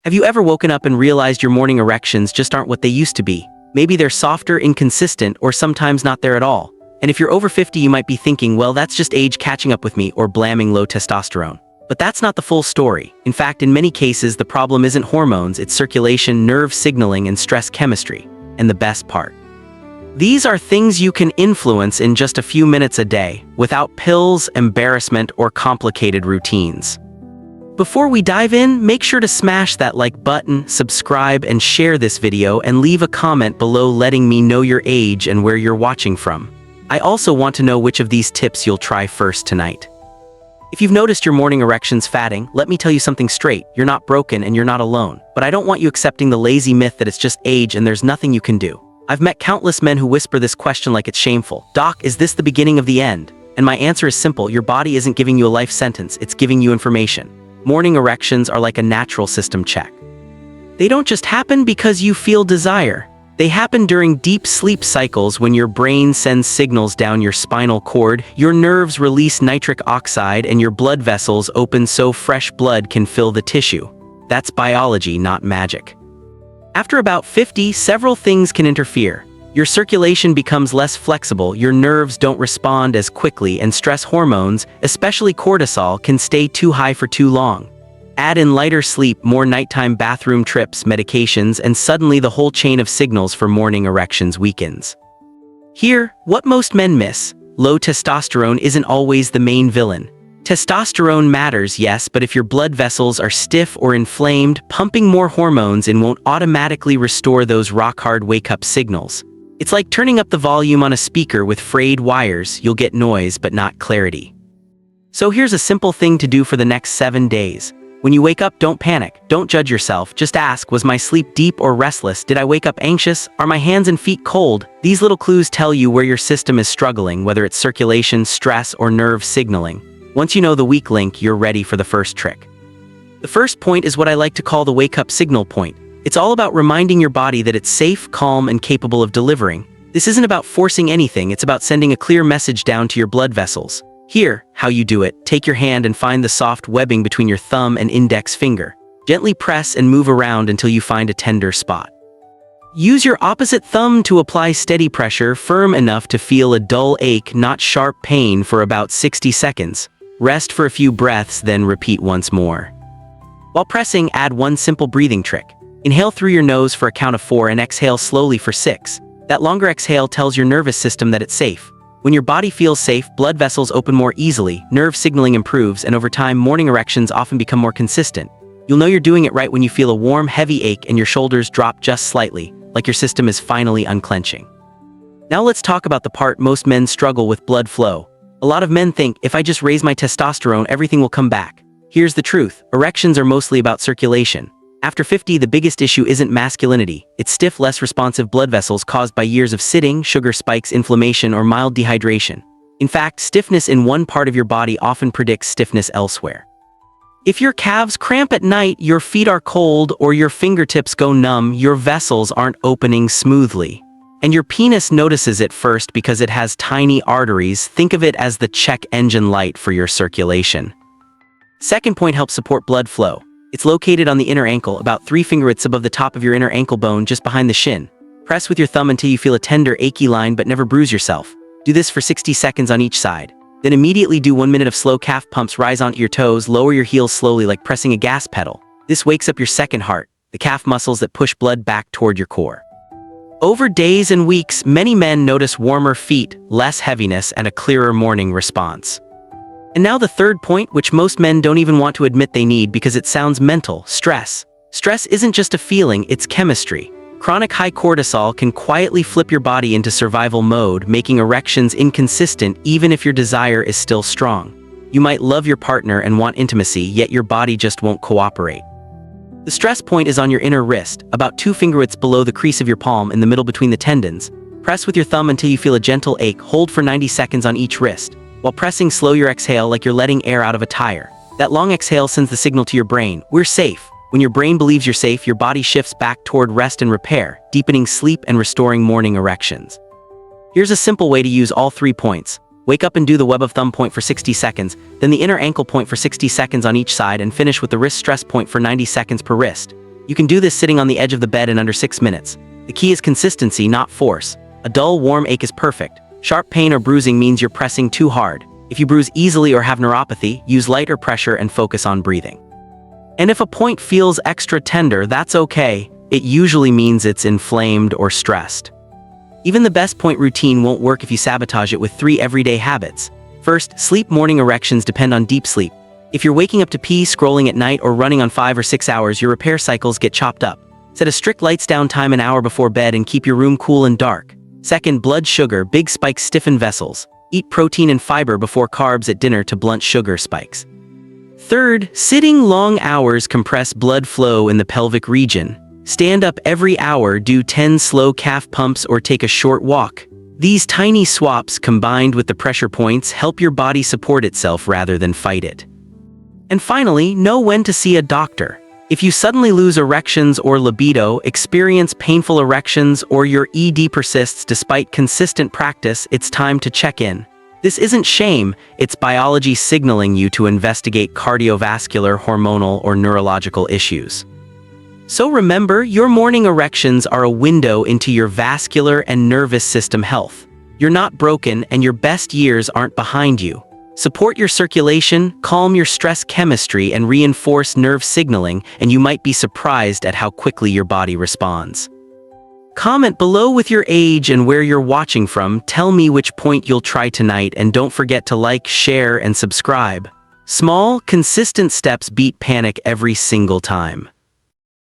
Have you ever woken up and realized your morning erections just aren't what they used to be? Maybe they're softer, inconsistent, or sometimes not there at all. And if you're over 50, you might be thinking, well, that's just age catching up with me, or blaming low testosterone. But that's not the full story. In fact, in many cases, the problem isn't hormones, it's circulation, nerve signaling, and stress chemistry. And the best part: these are things you can influence in just a few minutes a day, without pills, embarrassment, or complicated routines. Before we dive in, make sure to smash that like button, subscribe, and share this video, and leave a comment below letting me know your age and where you're watching from. I also want to know which of these tips you'll try first tonight. If you've noticed your morning erections fatting, let me tell you something straight: you're not broken and you're not alone. But I don't want you accepting the lazy myth that it's just age and there's nothing you can do. I've met countless men who whisper this question like it's shameful. Doc, is this the beginning of the end? And my answer is simple: your body isn't giving you a life sentence, it's giving you information. Morning erections are like a natural system check. They don't just happen because you feel desire. They happen during deep sleep cycles when your brain sends signals down your spinal cord, your nerves release nitric oxide, and your blood vessels open so fresh blood can fill the tissue. That's biology, not magic. After about 50, several things can interfere. Your circulation becomes less flexible, your nerves don't respond as quickly, and stress hormones, especially cortisol, can stay too high for too long. Add in lighter sleep, more nighttime bathroom trips, medications, and suddenly the whole chain of signals for morning erections weakens. Here, what most men miss: low testosterone isn't always the main villain. Testosterone matters, yes, but if your blood vessels are stiff or inflamed, pumping more hormones in won't automatically restore those rock-hard wake-up signals. It's like turning up the volume on a speaker with frayed wires. You'll get noise, but not clarity. So here's a simple thing to do for the next 7 days. When you wake up, don't panic. Don't judge yourself. Just ask, was my sleep deep or restless? Did I wake up anxious? Are my hands and feet cold? These little clues tell you where your system is struggling, whether it's circulation, stress, or nerve signaling. Once you know the weak link, you're ready for the first trick. The first point is what I like to call the wake-up signal point. It's all about reminding your body that it's safe, calm, and capable of delivering. This isn't about forcing anything, it's about sending a clear message down to your blood vessels. Here, how you do it: take your hand and find the soft webbing between your thumb and index finger. Gently press and move around until you find a tender spot. Use your opposite thumb to apply steady pressure, firm enough to feel a dull ache, not sharp pain, for about 60 seconds. Rest for a few breaths, then repeat once more. While pressing, add one simple breathing trick. Inhale through your nose for a count of 4 and exhale slowly for 6. That longer exhale tells your nervous system that it's safe. When your body feels safe, blood vessels open more easily, nerve signaling improves, and over time, morning erections often become more consistent. You'll know you're doing it right when you feel a warm, heavy ache and your shoulders drop just slightly, like your system is finally unclenching. Now let's talk about the part most men struggle with: blood flow. A lot of men think, if I just raise my testosterone, everything will come back. Here's the truth: erections are mostly about circulation. After 50, the biggest issue isn't masculinity. It's stiff, less responsive blood vessels caused by years of sitting, sugar spikes, inflammation, or mild dehydration. In fact, stiffness in one part of your body often predicts stiffness elsewhere. If your calves cramp at night, your feet are cold, or your fingertips go numb, your vessels aren't opening smoothly. And your penis notices it first because it has tiny arteries. Think of it as the check engine light for your circulation. Second point helps support blood flow. It's located on the inner ankle, about 3 fingertips above the top of your inner ankle bone, just behind the shin. Press with your thumb until you feel a tender, achy line, but never bruise yourself. Do this for 60 seconds on each side. Then immediately do 1 minute of slow calf pumps. Rise onto your toes, lower your heels slowly like pressing a gas pedal. This wakes up your second heart, the calf muscles that push blood back toward your core. Over days and weeks, many men notice warmer feet, less heaviness, and a clearer morning response. And now the third point, which most men don't even want to admit they need because it sounds mental: stress. Stress isn't just a feeling, it's chemistry. Chronic high cortisol can quietly flip your body into survival mode, making erections inconsistent even if your desire is still strong. You might love your partner and want intimacy, yet your body just won't cooperate. The stress point is on your inner wrist, about 2 fingertips below the crease of your palm, in the middle between the tendons. Press with your thumb until you feel a gentle ache. Hold for 90 seconds on each wrist. While pressing, slow your exhale like you're letting air out of a tire. That long exhale sends the signal to your brain: we're safe. When your brain believes you're safe, your body shifts back toward rest and repair, deepening sleep and restoring morning erections. Here's a simple way to use all 3 points. Wake up and do the web of thumb point for 60 seconds, then the inner ankle point for 60 seconds on each side, and finish with the wrist stress point for 90 seconds per wrist. You can do this sitting on the edge of the bed in under 6 minutes. The key is consistency, not force. A dull, warm ache is perfect. Sharp pain or bruising means you're pressing too hard. If you bruise easily or have neuropathy, use lighter pressure and focus on breathing. And if a point feels extra tender, that's okay. It usually means it's inflamed or stressed. Even the best point routine won't work if you sabotage it with 3 everyday habits. First, sleep. Morning erections depend on deep sleep. If you're waking up to pee, scrolling at night, or running on 5 or 6 hours, your repair cycles get chopped up. Set a strict lights down time an hour before bed and keep your room cool and dark. Second, blood sugar. Big spikes stiffen vessels. Eat protein and fiber before carbs at dinner to blunt sugar spikes. Third, sitting long hours compress blood flow in the pelvic region. Stand up every hour, do 10 slow calf pumps, or take a short walk. These tiny swaps, combined with the pressure points, help your body support itself rather than fight it. And finally, know when to see a doctor. If you suddenly lose erections or libido, experience painful erections, or your ED persists despite consistent practice, it's time to check in. This isn't shame, it's biology signaling you to investigate cardiovascular, hormonal, or neurological issues. So remember, your morning erections are a window into your vascular and nervous system health. You're not broken, and your best years aren't behind you. Support your circulation, calm your stress chemistry, and reinforce nerve signaling, and you might be surprised at how quickly your body responds. Comment below with your age and where you're watching from. Tell me which point you'll try tonight, and don't forget to like, share, and subscribe. Small, consistent steps beat panic every single time.